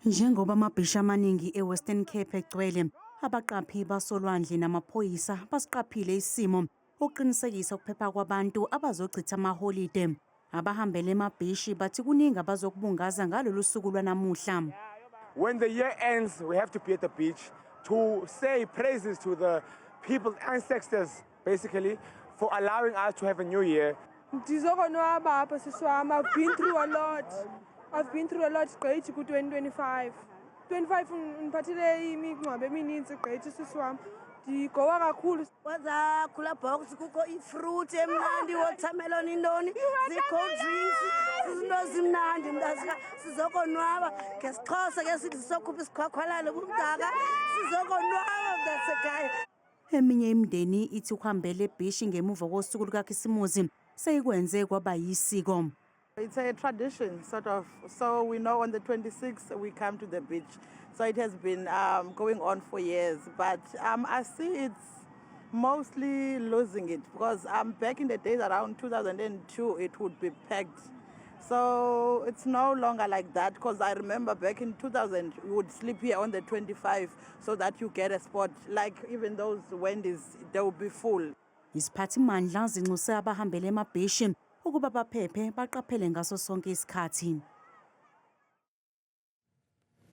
Njengoba amabhishi amaningi eWestern Cape egcwele, abaqaphi basolwandle namaphoyisa basiqaphile isimo ukuqinisekisa ukuphepha kwabantu abazochitha amaholide. Abahambele emabhishi bathi kuningi abazokubungaza ngalolu suku lwanamuhla. When the year ends, we have to be at the beach to say praises to the people's ancestors, basically, for allowing us to have a new year. I've been through a lot. I've been through a lot great to 2025. 25 ngiphathele imingcwabo emininzi great siswami. Ndigowa kakhulu. Waza khula box kukho ifruit emnandi watermelon indoni, cold drinks, izinto zimnandi mntazika sizokonwaba ngesixhosa ke sithi sokhupha isikhwakhwalalo kumdaka sizokonwaba mntasekhaya. Eminye imindeni ithi ukuhambela ebhishi ngemuva kosuku lukaKhisimusi seyikwenze kwaba yisiko. It's a tradition, sort of. So we know on the 26th we come to the beach. So it has been going on for years. But I see it's mostly losing it because back in the days around 2002, it would be packed. So it's no longer like that because I remember back in 2000, you would sleep here on the 25 so that you get a spot. Like even those Wendy's, they will be full. Isiphathimandla zinxuse abahambele emabhishi ukuba baphephe baqaphele ngaso sonke isikhathi.